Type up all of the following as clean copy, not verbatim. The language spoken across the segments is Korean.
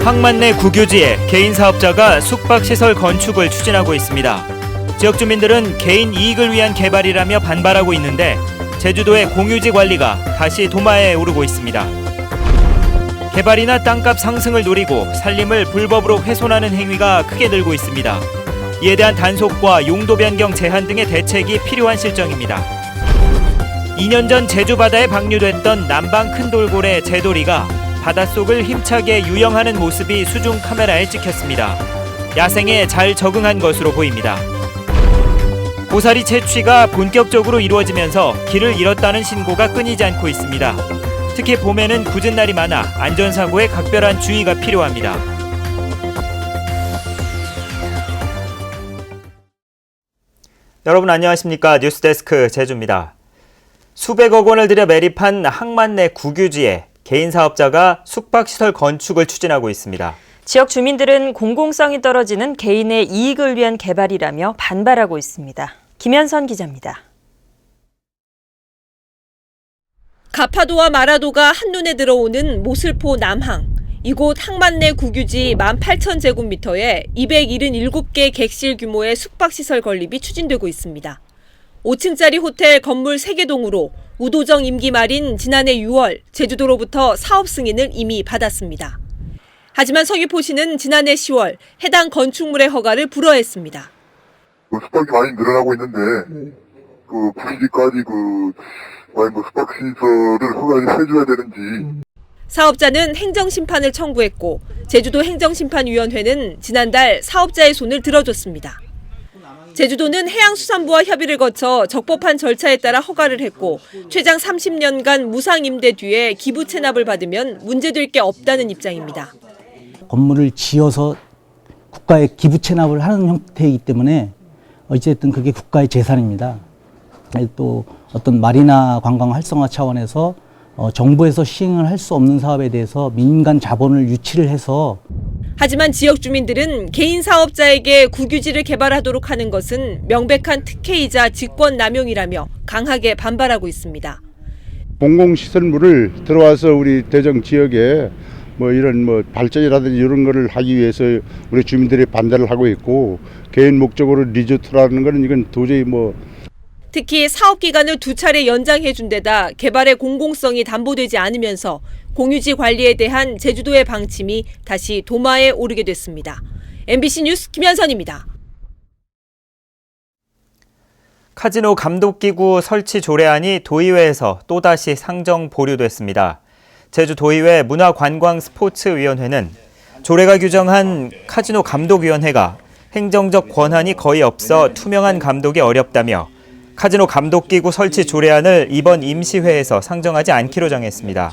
항만 내 국유지에 개인 사업자가 숙박시설 건축을 추진하고 있습니다. 지역 주민들은 개인 이익을 위한 개발이라며 반발하고 있는데 제주도의 공유지 관리가 다시 도마에 오르고 있습니다. 개발이나 땅값 상승을 노리고 산림을 불법으로 훼손하는 행위가 크게 늘고 있습니다. 이에 대한 단속과 용도 변경 제한 등의 대책이 필요한 실정입니다. 2년 전 제주 바다에 방류됐던 남방 큰 돌고래 제돌이가 바닷속을 힘차게 유영하는 모습이 수중 카메라에 찍혔습니다. 야생에 잘 적응한 것으로 보입니다. 고사리 채취가 본격적으로 이루어지면서 길을 잃었다는 신고가 끊이지 않고 있습니다. 특히 봄에는 궂은 날이 많아 안전사고에 각별한 주의가 필요합니다. 여러분 안녕하십니까? 뉴스데스크 제주입니다. 수백억 원을 들여 매립한 항만 내 국유지에 개인 사업자가 숙박시설 건축을 추진하고 있습니다. 지역 주민들은 공공성이 떨어지는 개인의 이익을 위한 개발이라며 반발하고 있습니다. 김현선 기자입니다. 가파도와 마라도가 한눈에 들어오는 모슬포 남항. 이곳 항만 내 국유지 18,000제곱미터에 277개 객실 규모의 숙박시설 건립이 추진되고 있습니다. 5층짜리 호텔 건물 3개 동으로 우도정 임기 말인 지난해 6월 제주도로부터 사업 승인을 이미 받았습니다. 하지만 서귀포시는 지난해 10월 해당 건축물의 허가를 불허했습니다. 숙박이 많이 늘어나고 있는데 굳이까지 숙박시설을 허가를 해줘야 되는지. 사업자는 행정심판을 청구했고 제주도 행정심판위원회는 지난달 사업자의 손을 들어줬습니다. 제주도는 해양수산부와 협의를 거쳐 적법한 절차에 따라 허가를 했고 최장 30년간 무상임대 뒤에 기부 체납을 받으면 문제될 게 없다는 입장입니다. 건물을 지어서 국가에 기부 체납을 하는 형태이기 때문에 어쨌든 그게 국가의 재산입니다. 또 어떤 마리나 관광 활성화 차원에서 정부에서 시행을 할 수 없는 사업에 대해서 민간 자본을 유치를 해서. 하지만 지역 주민들은 개인 사업자에게 국유지를 개발하도록 하는 것은 명백한 특혜이자 직권 남용이라며 강하게 반발하고 있습니다. 공공시설물을 들어와서 우리 대정 지역에 이런 발전이라든지 이런 거를 하기 위해서 우리 주민들이 반대를 하고 있고 개인 목적으로 리조트라는 거는 이건 도저히 특히 사업 기간을 2차례 연장해준 데다 개발의 공공성이 담보되지 않으면서 공유지 관리에 대한 제주도의 방침이 다시 도마에 오르게 됐습니다. MBC 뉴스 김현선입니다. 카지노 감독기구 설치 조례안이 도의회에서 또다시 상정 보류됐습니다. 제주도의회 문화관광스포츠위원회는 조례가 규정한 카지노 감독위원회가 행정적 권한이 거의 없어 투명한 감독이 어렵다며 카지노 감독기구 설치 조례안을 이번 임시회에서 상정하지 않기로 정했습니다.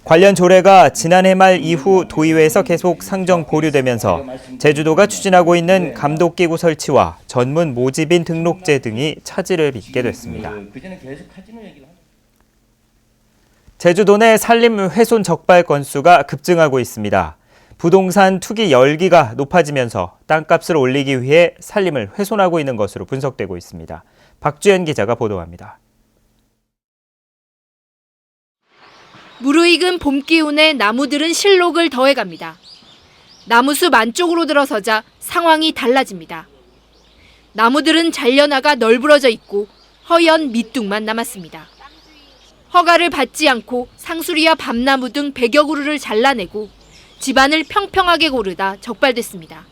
관련 조례가 지난해 말 이후 도의회에서 계속 상정 보류되면서 제주도가 추진하고 있는 감독기구 설치와 전문 모집인 등록제 등이 차질을 빚게 됐습니다. 제주도 내 산림 훼손 적발 건수가 급증하고 있습니다. 부동산 투기 열기가 높아지면서 땅값을 올리기 위해 산림을 훼손하고 있는 것으로 분석되고 있습니다. 박주연 기자가 보도합니다. 무르익은 봄 기운에 나무들은 실록을 더해갑니다. 나무숲 안쪽으로 들어서자 상황이 달라집니다. 나무들은 잘려나가 널브러져 있고 허연 밑둥만 남았습니다. 허가를 받지 않고 상수리와 밤나무 등 100여 그루를 잘라내고 집안을 평평하게 고르다 적발됐습니다.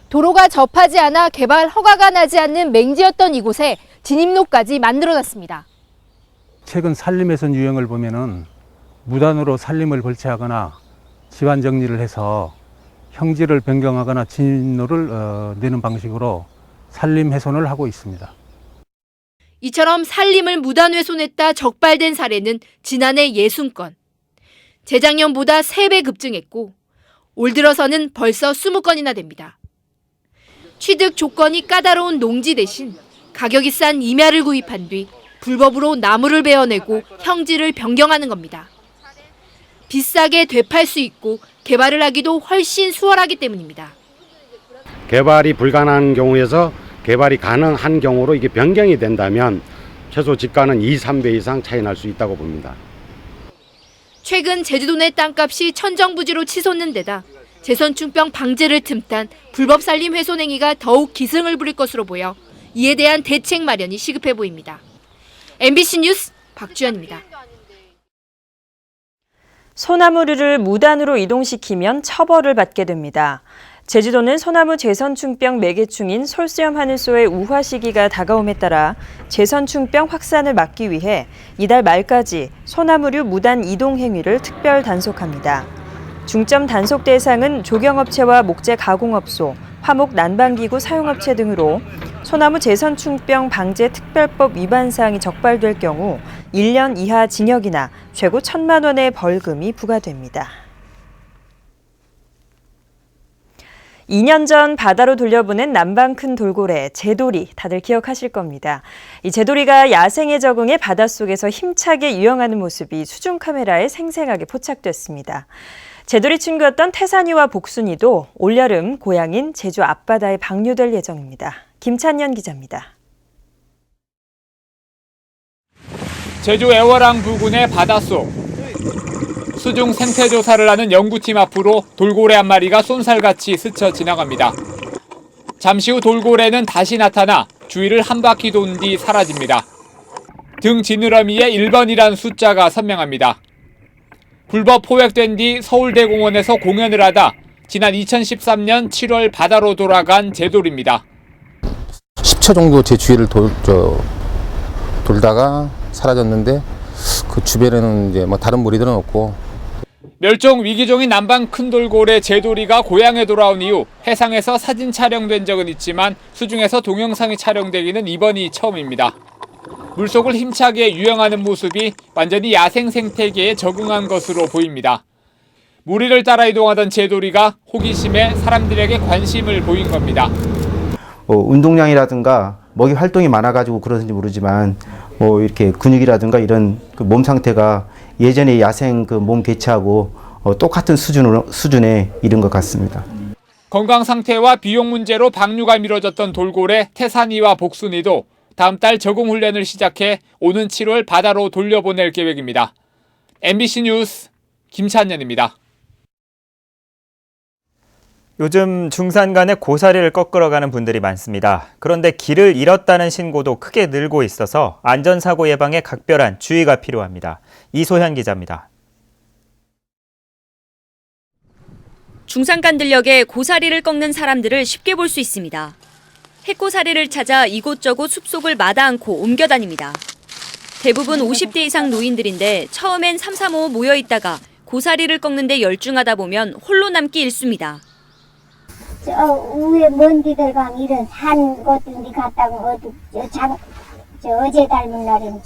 도로가 접하지 않아 개발 허가가 나지 않는 맹지였던 이곳에 진입로까지 만들어놨습니다. 최근 산림훼손 유형을 보면은 무단으로 산림을 벌채하거나 집안 정리를 해서 형지를 변경하거나 진입로를 내는 방식으로 산림훼손을 하고 있습니다. 이처럼 산림을 무단 훼손했다 적발된 사례는 지난해 60건. 재작년보다 3배 급증했고 올 들어서는 벌써 20건이나 됩니다. 취득 조건이 까다로운 농지 대신 가격이 싼 임야를 구입한 뒤 불법으로 나무를 베어내고 형지를 변경하는 겁니다. 비싸게 되팔 수 있고 개발을 하기도 훨씬 수월하기 때문입니다. 개발이 불가능한 경우에서 개발이 가능한 경우로 이게 변경이 된다면 최소 지가는 2, 3배 이상 차이 날 수 있다고 봅니다. 최근 제주도 내 땅값이 천정부지로 치솟는 데다 재선충병 방제를 틈탄 불법 산림 훼손 행위가 더욱 기승을 부릴 것으로 보여 이에 대한 대책 마련이 시급해 보입니다. MBC 뉴스 박주연입니다. 소나무를 무단으로 이동시키면 처벌을 받게 됩니다. 제주도는 소나무 재선충병 매개충인 솔수염 하늘소의 우화 시기가 다가옴에 따라 재선충병 확산을 막기 위해 이달 말까지 소나무류 무단 이동 행위를 특별 단속합니다. 중점 단속 대상은 조경업체와 목재 가공업소, 화목 난방기구 사용업체 등으로 소나무 재선충병 방제 특별법 위반 사항이 적발될 경우 1년 이하 징역이나 최고 1,000만 원의 벌금이 부과됩니다. 2년 전 바다로 돌려보낸 남방 큰 돌고래, 제돌이 다들 기억하실 겁니다. 이 제돌이가 야생에 적응해 바닷속에서 힘차게 유영하는 모습이 수중 카메라에 생생하게 포착됐습니다. 제돌이 친구였던 태산이와 복순이도 올여름 고향인 제주 앞바다에 방류될 예정입니다. 김찬년 기자입니다. 제주 애월항 부근의 바닷속. 수중 생태 조사를 하는 연구팀 앞으로 돌고래 한 마리가 쏜살같이 스쳐 지나갑니다. 잠시 후 돌고래는 다시 나타나 주위를 한 바퀴 돈 뒤 사라집니다. 등 지느러미에 1번이란 숫자가 선명합니다. 불법 포획된 뒤 서울대공원에서 공연을 하다 지난 2013년 7월 바다로 돌아간 제돌입니다. 10초 정도 제 주위를 돌다가 사라졌는데 그 주변에는 이제 뭐 다른 무리들은 없고. 멸종 위기종인 남방 큰 돌고래 제돌이가 고향에 돌아온 이후 해상에서 사진 촬영된 적은 있지만 수중에서 동영상이 촬영되기는 이번이 처음입니다. 물속을 힘차게 유영하는 모습이 완전히 야생 생태계에 적응한 것으로 보입니다. 무리를 따라 이동하던 제돌이가 호기심에 사람들에게 관심을 보인 겁니다. 운동량이라든가 먹이 활동이 많아가지고 그러는지 모르지만 이렇게 근육이라든가 이런 그 몸 상태가 예전에 야생 그 몸 개체하고 똑같은 수준에 이른 것 같습니다. 건강 상태와 비용 문제로 방류가 미뤄졌던 돌고래 태산이와 복순이도 다음 달 적응 훈련을 시작해 오는 7월 바다로 돌려보낼 계획입니다. MBC 뉴스 김찬년입니다. 요즘 중산 간에 고사리를 꺾으러 가는 분들이 많습니다. 그런데 길을 잃었다는 신고도 크게 늘고 있어서 안전사고 예방에 각별한 주의가 필요합니다. 이소현 기자입니다. 중산간들역에 고사리를 꺾는 사람들을 쉽게 볼 수 있습니다. 해고사리를 찾아 이곳저곳 숲속을 마다 않고 옮겨 다닙니다. 대부분 50대 이상 노인들인데 처음엔 삼삼오오 모여 있다가 고사리를 꺾는데 열중하다 보면 홀로 남기 일쑤입니다. 저 위에 먼지들 강 이런 산 것들이 갔다가 어제 닮은 날에는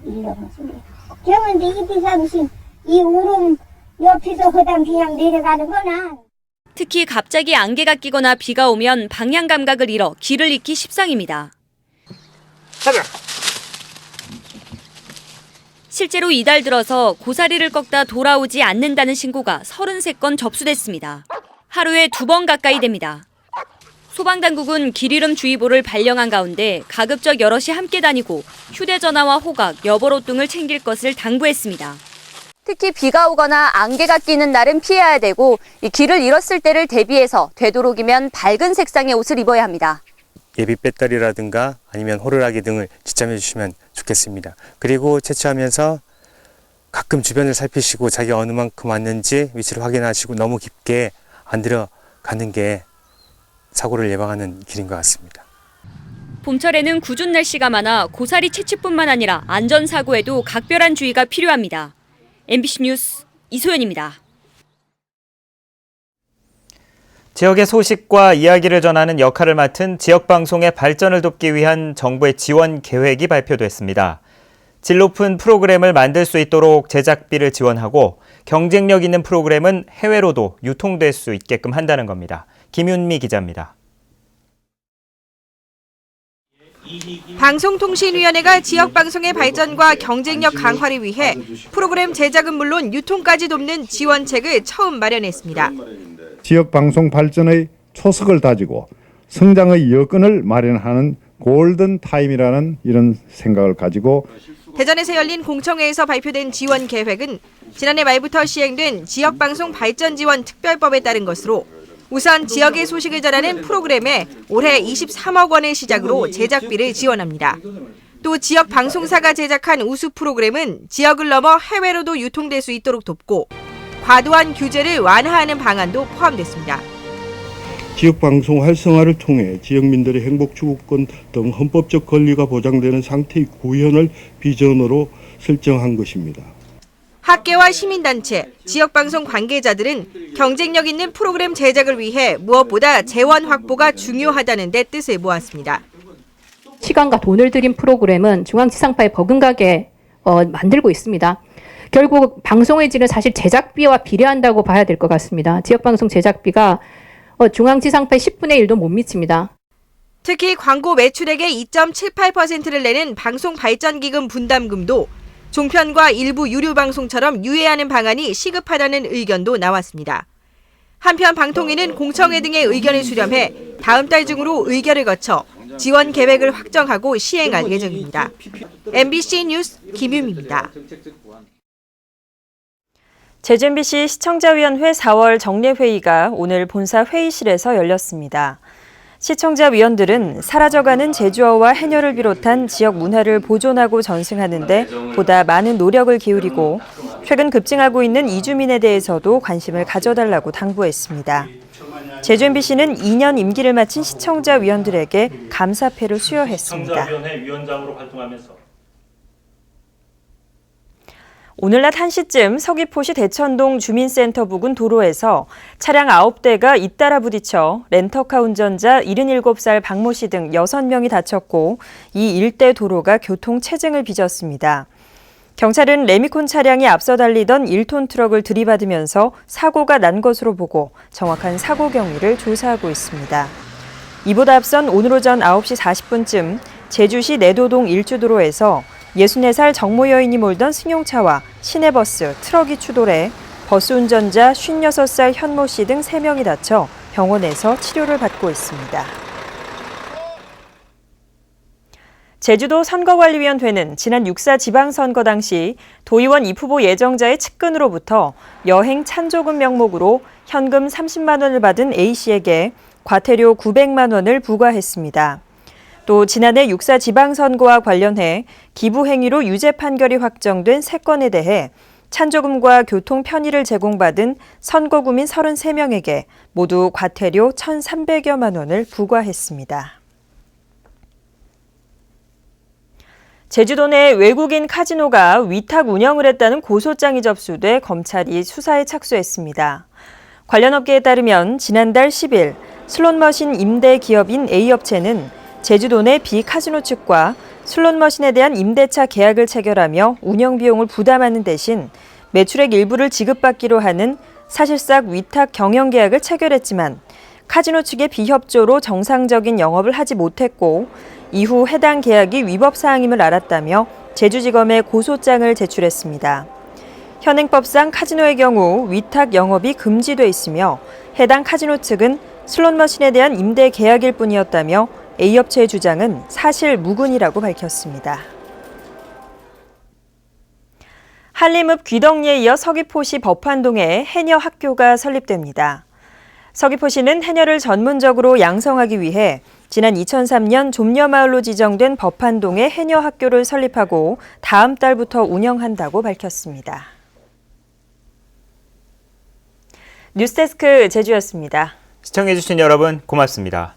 일러먹습니다. 경은데 이 비상신 이 우름 옆에서 허당 그냥 내려가는 거나. 특히 갑자기 안개가 끼거나 비가 오면 방향 감각을 잃어 길을 잃기 십상입니다. 실제로 이달 들어서 고사리를 꺾다 돌아오지 않는다는 신고가 33건 접수됐습니다. 하루에 2번 가까이 됩니다. 소방당국은 길 잃음 주의보를 발령한 가운데 가급적 여럿이 함께 다니고 휴대전화와 호각, 여벌옷 등을 챙길 것을 당부했습니다. 특히 비가 오거나 안개가 끼는 날은 피해야 되고 이 길을 잃었을 때를 대비해서 되도록이면 밝은 색상의 옷을 입어야 합니다. 예비 배터리라든가 아니면 호루라기 등을 지참해 주시면 좋겠습니다. 그리고 채취하면서 가끔 주변을 살피시고 자기가 어느 만큼 왔는지 위치를 확인하시고 너무 깊게 안 들어가는 게 사고를 예방하는 길인 것 같습니다. 봄철에는 궂은 날씨가 많아 고사리 채취뿐만 아니라 안전사고에도 각별한 주의가 필요합니다. MBC 뉴스 이소연입니다. 지역의 소식과 이야기를 전하는 역할을 맡은 지역방송의 발전을 돕기 위한 정부의 지원 계획이 발표됐습니다. 질 높은 프로그램을 만들 수 있도록 제작비를 지원하고 경쟁력 있는 프로그램은 해외로도 유통될 수 있게끔 한다는 겁니다. 김윤미 기자입니다. 방송통신위원회가 지역방송의 발전과 경쟁력 강화를 위해 프로그램 제작은 물론 유통까지 돕는 지원책을 처음 마련했습니다. 지역방송 발전의 초석을 다지고 성장의 여건을 마련하는 골든 타임이라는 이런 생각을 가지고 대전에서 열린 공청회에서 발표된 지원 계획은 지난해 말부터 시행된 지역방송 발전 지원 특별법에 따른 것으로 우선 지역의 소식을 전하는 프로그램에 올해 23억 원을 시작으로 제작비를 지원합니다. 또 지역 방송사가 제작한 우수 프로그램은 지역을 넘어 해외로도 유통될 수 있도록 돕고 과도한 규제를 완화하는 방안도 포함됐습니다. 지역방송 활성화를 통해 지역민들의 행복 추구권 등 헌법적 권리가 보장되는 상태의 구현을 비전으로 설정한 것입니다. 학계와 시민단체, 지역방송 관계자들은 경쟁력 있는 프로그램 제작을 위해 무엇보다 재원 확보가 중요하다는 데 뜻을 모았습니다. 시간과 돈을 들인 프로그램은 중앙지상파에 버금가게 만들고 있습니다. 결국 방송의 질은 사실 제작비와 비례한다고 봐야 될 것 같습니다. 지역방송 제작비가 중앙지상파의 10분의 1도 못 미칩니다. 특히 광고 매출액의 2.78%를 내는 방송발전기금 분담금도 종편과 일부 유료 방송처럼 유예하는 방안이 시급하다는 의견도 나왔습니다. 한편 방통위는 공청회 등의 의견을 수렴해 다음 달 중으로 의결을 거쳐 지원 계획을 확정하고 시행할 예정입니다. MBC 뉴스 김유미입니다. 제주 MBC 시청자위원회 4월 정례회의가 오늘 본사 회의실에서 열렸습니다. 시청자위원들은 사라져가는 제주어와 해녀를 비롯한 지역 문화를 보존하고 전승하는 데 보다 많은 노력을 기울이고 최근 급증하고 있는 이주민에 대해서도 관심을 가져달라고 당부했습니다. 제주 MBC는 2년 임기를 마친 시청자위원들에게 감사패를 수여했습니다. 시청자위원회 위원장으로 활동하면서 오늘 낮 1시쯤 서귀포시 대천동 주민센터 부근 도로에서 차량 9대가 잇따라 부딪혀 렌터카 운전자 77살 박모 씨 등 6명이 다쳤고 이 일대 도로가 교통 체증을 빚었습니다. 경찰은 레미콘 차량이 앞서 달리던 1톤 트럭을 들이받으면서 사고가 난 것으로 보고 정확한 사고 경위를 조사하고 있습니다. 이보다 앞선 오늘 오전 9시 40분쯤 제주시 내도동 일주도로에서 64살 정모 여인이 몰던 승용차와 시내버스, 트럭이 추돌해 버스 운전자 56살 현모 씨 등 3명이 다쳐 병원에서 치료를 받고 있습니다. 제주도 선거관리위원회는 지난 6.4 지방선거 당시 도의원 입후보 예정자의 측근으로부터 여행 찬조금 명목으로 현금 30만 원을 받은 A씨에게 과태료 900만 원을 부과했습니다. 또 지난해 6.4 지방선거와 관련해 기부 행위로 유죄 판결이 확정된 3건에 대해 찬조금과 교통 편의를 제공받은 선거구민 33명에게 모두 과태료 1,300여만 원을 부과했습니다. 제주도 내 외국인 카지노가 위탁 운영을 했다는 고소장이 접수돼 검찰이 수사에 착수했습니다. 관련 업계에 따르면 지난달 10일 슬롯머신 임대 기업인 A업체는 제주도 내 B카지노 측과 슬롯머신에 대한 임대차 계약을 체결하며 운영 비용을 부담하는 대신 매출액 일부를 지급받기로 하는 사실상 위탁 경영 계약을 체결했지만 카지노 측의 비협조로 정상적인 영업을 하지 못했고 이후 해당 계약이 위법 사항임을 알았다며 제주지검에 고소장을 제출했습니다. 현행법상 카지노의 경우 위탁 영업이 금지돼 있으며 해당 카지노 측은 슬롯머신에 대한 임대 계약일 뿐이었다며 A업체의 주장은 사실 무근이라고 밝혔습니다. 한림읍 귀덕리에 이어 서귀포시 법환동에 해녀 학교가 설립됩니다. 서귀포시는 해녀를 전문적으로 양성하기 위해 지난 2003년 좀녀마을로 지정된 법환동에 해녀 학교를 설립하고 다음 달부터 운영한다고 밝혔습니다. 뉴스데스크 제주였습니다. 시청해주신 여러분 고맙습니다.